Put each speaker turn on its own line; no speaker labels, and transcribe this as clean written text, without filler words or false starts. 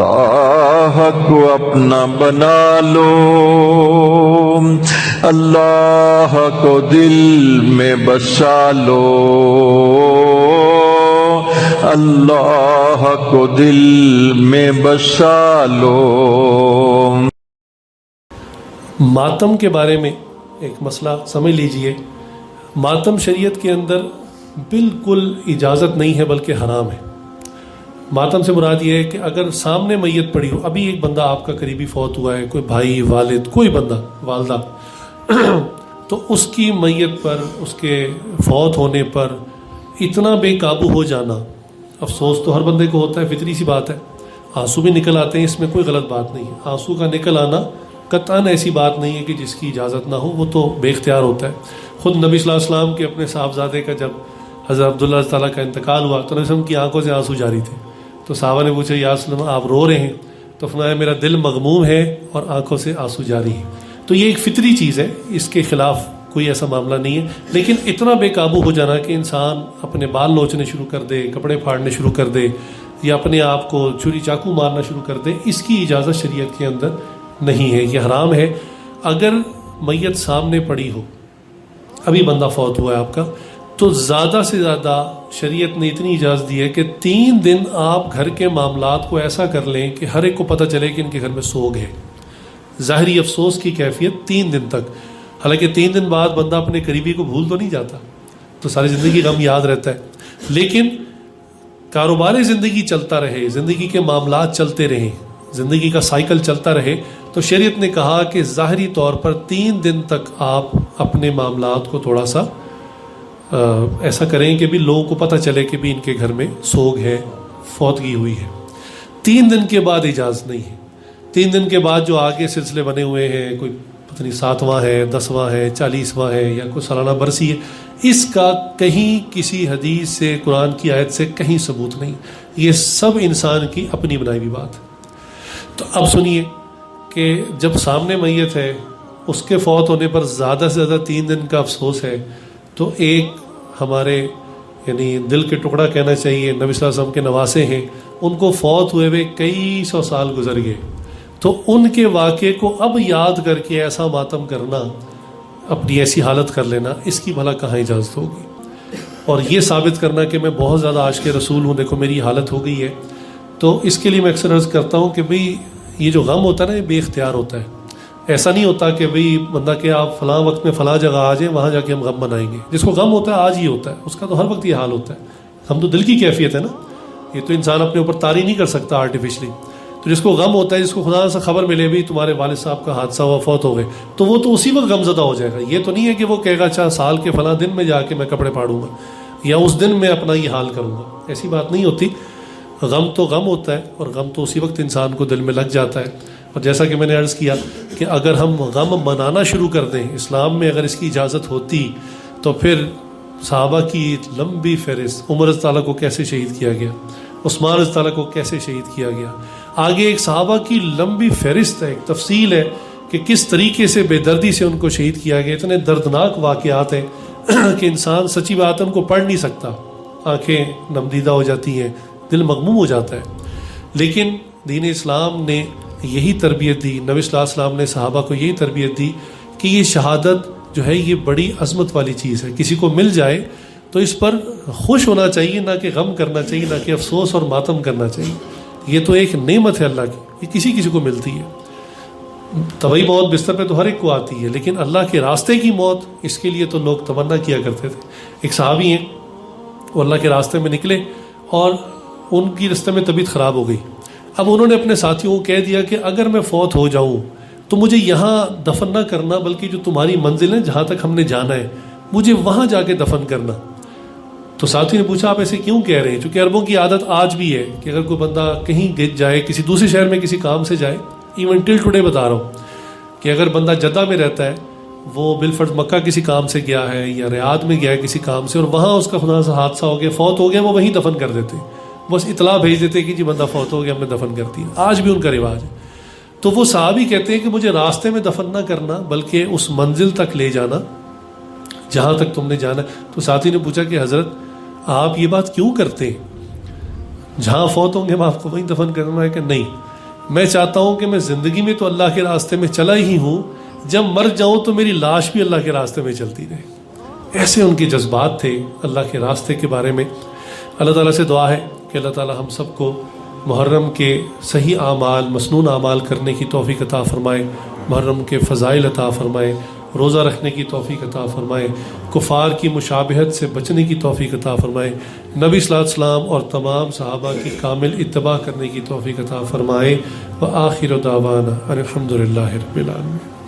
اللہ کو اپنا بنا لو، اللہ کو دل میں بسا لو، اللہ کو دل میں بسا لو۔
ماتم کے بارے میں ایک مسئلہ سمجھ لیجئے۔ ماتم شریعت کے اندر بالکل اجازت نہیں ہے بلکہ حرام ہے۔ ماتم سے مراد یہ ہے کہ اگر سامنے میت پڑی ہو، ابھی ایک بندہ آپ کا قریبی فوت ہوا ہے، کوئی بھائی، والد، کوئی بندہ، والدہ، تو اس کی میت پر، اس کے فوت ہونے پر اتنا بے قابو ہو جانا، افسوس تو ہر بندے کو ہوتا ہے، فطری سی بات ہے، آنسو بھی نکل آتے ہیں، اس میں کوئی غلط بات نہیں ہے۔ آنسو کا نکل آنا قطعاً ایسی بات نہیں ہے کہ جس کی اجازت نہ ہو، وہ تو بے اختیار ہوتا ہے۔ خود نبی صلی اللہ علیہ وسلم کے اپنے صاحبزادے کا جب حضرت عبداللہ تعالیٰ کا انتقال ہوا تو نبی صلی اللہ علیہ وسلم کی آنکھوں سے آنسو جاری تھے، تو صحابہ نے پوچھا یا رسول اللہ آپ رو رہے ہیں؟ تو فرمایا میرا دل مغموم ہے اور آنکھوں سے آنسو جاری ہے۔ تو یہ ایک فطری چیز ہے، اس کے خلاف کوئی ایسا معاملہ نہیں ہے، لیکن اتنا بے قابو ہو جانا کہ انسان اپنے بال نوچنے شروع کر دے، کپڑے پھاڑنے شروع کر دے، یا اپنے آپ کو چھری چاقو مارنا شروع کر دے، اس کی اجازت شریعت کے اندر نہیں ہے، یہ حرام ہے۔ اگر میت سامنے پڑی ہو، ابھی بندہ فوت ہوا ہے آپ کا، تو زیادہ سے زیادہ شریعت نے اتنی اجازت دی ہے کہ 3 دن آپ گھر کے معاملات کو ایسا کر لیں کہ ہر ایک کو پتہ چلے کہ ان کے گھر میں سوگ ہے، ظاہری افسوس کی کیفیت 3 دن تک۔ حالانکہ 3 دن بعد بندہ اپنے قریبی کو بھول تو نہیں جاتا، تو ساری زندگی غم یاد رہتا ہے، لیکن کاروبار زندگی چلتا رہے، زندگی کے معاملات چلتے رہیں، زندگی کا سائیکل چلتا رہے، تو شریعت نے کہا کہ ظاہری طور پر 3 دن تک آپ اپنے معاملات کو تھوڑا سا ایسا کریں کہ بھی لوگوں کو پتہ چلے کہ بھی ان کے گھر میں سوگ ہے، فوتگی ہوئی ہے۔ 3 دن کے بعد اجازت نہیں ہے۔ 3 دن کے بعد جو آگے سلسلے بنے ہوئے ہیں، کوئی پتہ نہیں 7واں ہے، 10واں ہے، 40واں ہے، یا کوئی سالانہ برسی ہے، اس کا کہیں کسی حدیث سے، قرآن کی آیت سے کہیں ثبوت نہیں، یہ سب انسان کی اپنی بنائی ہوئی بات ہے۔ تو اب سنیے کہ جب سامنے میت ہے، اس کے فوت ہونے پر زیادہ سے زیادہ 3 دن کا افسوس ہے، تو ایک ہمارے یعنی دل کے ٹکڑا کہنا چاہیے، نبی صلی اللہ علیہ وسلم کے نواسے ہیں، ان کو فوت ہوئے ہوئے کئی 100 سال گزر گئے، تو ان کے واقعے کو اب یاد کر کے ایسا ماتم کرنا، اپنی ایسی حالت کر لینا، اس کی بھلا کہاں اجازت ہوگی؟ اور یہ ثابت کرنا کہ میں بہت زیادہ عاشق رسول ہوں، دیکھو میری حالت ہو گئی ہے، تو اس کے لیے میں اکثر عرض کرتا ہوں کہ بھئی یہ جو غم ہوتا ہے نا، یہ بے اختیار ہوتا ہے۔ ایسا نہیں ہوتا کہ بھئی بندہ کہ آپ فلاں وقت میں فلاں جگہ آ جائیں، وہاں جا کے ہم غم منائیں گے۔ جس کو غم ہوتا ہے آج ہی ہوتا ہے، اس کا تو ہر وقت یہ حال ہوتا ہے۔ ہم تو دل کی کیفیت ہے نا، یہ تو انسان اپنے اوپر طاری نہیں کر سکتا آرٹیفیشلی۔ تو جس کو غم ہوتا ہے، جس کو خدا سے خبر ملے بھی تمہارے والد صاحب کا حادثہ ہوا، فوت ہو گئے، تو وہ تو اسی وقت غم زدہ ہو جائے گا۔ یہ تو نہیں ہے کہ وہ کہے گا اچھا سال کے فلاں دن میں جا کے میں کپڑے پھاڑوں گا، یا اس دن میں اپنا یہ حال کروں گا، ایسی بات نہیں ہوتی۔ غم تو غم ہوتا ہے، اور غم تو اسی وقت انسان کو دل میں لگ جاتا ہے۔ اور جیسا کہ میں نے عرض کیا کہ اگر ہم غم منانا شروع کر دیں، اسلام میں اگر اس کی اجازت ہوتی، تو پھر صحابہ کی لمبی فہرست، عمر رضی اللہ کو کیسے شہید کیا گیا، عثمان رضی اللہ کو کیسے شہید کیا گیا، آگے ایک صحابہ کی لمبی فہرست ہے، ایک تفصیل ہے کہ کس طریقے سے بے دردی سے ان کو شہید کیا گیا۔ اتنے دردناک واقعات ہیں کہ انسان سچی بات ان کو پڑھ نہیں سکتا، آنکھیں نمدیدہ ہو جاتی ہیں، دل مغموم ہو جاتا ہے۔ لیکن دین اسلام نے یہی تربیت دی، نبی صلی اللہ علیہ وسلم نے صحابہ کو یہی تربیت دی کہ یہ شہادت جو ہے یہ بڑی عظمت والی چیز ہے، کسی کو مل جائے تو اس پر خوش ہونا چاہیے، نہ کہ غم کرنا چاہیے، نہ کہ افسوس اور ماتم کرنا چاہیے۔ یہ تو ایک نعمت ہے اللہ کی، یہ کسی کسی کو ملتی ہے۔ طبعی موت بستر پہ تو ہر ایک کو آتی ہے، لیکن اللہ کے راستے کی موت، اس کے لیے تو لوگ تمنا کیا کرتے تھے۔ ایک صحابی ہیں، وہ اللہ کے راستے میں نکلے اور ان کی راستے میں طبیعت خراب ہو گئی۔ اب انہوں نے اپنے ساتھیوں کو کہہ دیا کہ اگر میں فوت ہو جاؤں تو مجھے یہاں دفن نہ کرنا، بلکہ جو تمہاری منزل ہے جہاں تک ہم نے جانا ہے، مجھے وہاں جا کے دفن کرنا۔ تو ساتھی نے پوچھا آپ ایسے کیوں کہہ رہے ہیں؟ چونکہ عربوں کی عادت آج بھی ہے کہ اگر کوئی بندہ کہیں گر جائے، کسی دوسرے شہر میں کسی کام سے جائے، ایون ٹل ٹوڈے بتا رہا ہوں کہ اگر بندہ جدہ میں رہتا ہے، وہ بالفرض مکہ کسی کام سے گیا ہے یا ریاض میں گیا ہے کسی کام سے، اور وہاں اس کا خدا سے حادثہ ہو گیا، فوت ہو گیا، وہ وہیں دفن کر دیتے، بس اطلاع بھیج دیتے کہ جی بندہ فوت ہو گیا، ہم نے دفن کر دیا۔ آج بھی ان کا رواج ہے۔ تو وہ صحابی کہتے ہیں کہ مجھے راستے میں دفن نہ کرنا، بلکہ اس منزل تک لے جانا جہاں تک تم نے جانا۔ تو ساتھی نے پوچھا کہ حضرت آپ یہ بات کیوں کرتے ہیں؟ جہاں فوت ہوں گے ہم آپ کو وہیں دفن کرنا ہے کہ نہیں؟ میں چاہتا ہوں کہ میں زندگی میں تو اللہ کے راستے میں چلا ہی ہوں، جب مر جاؤں تو میری لاش بھی اللہ کے راستے میں چلتی رہے۔ ایسے ان کے جذبات تھے اللہ کے راستے کے بارے میں۔ اللہ تعالیٰ سے دعا ہے کہ اللہ تعالیٰ ہم سب کو محرم کے صحیح اعمال، مسنون اعمال کرنے کی توفیق عطا فرمائے، محرم کے فضائل عطا فرمائے، روزہ رکھنے کی توفیق عطا فرمائے، کفار کی مشابہت سے بچنے کی توفیق عطا فرمائے، نبی صلی اللہ علیہ وسلم اور تمام صحابہ کی کامل اتباع کرنے کی توفیق عطا فرمائے۔ وآخر دعوانا ان الحمد للہ رب العالمین۔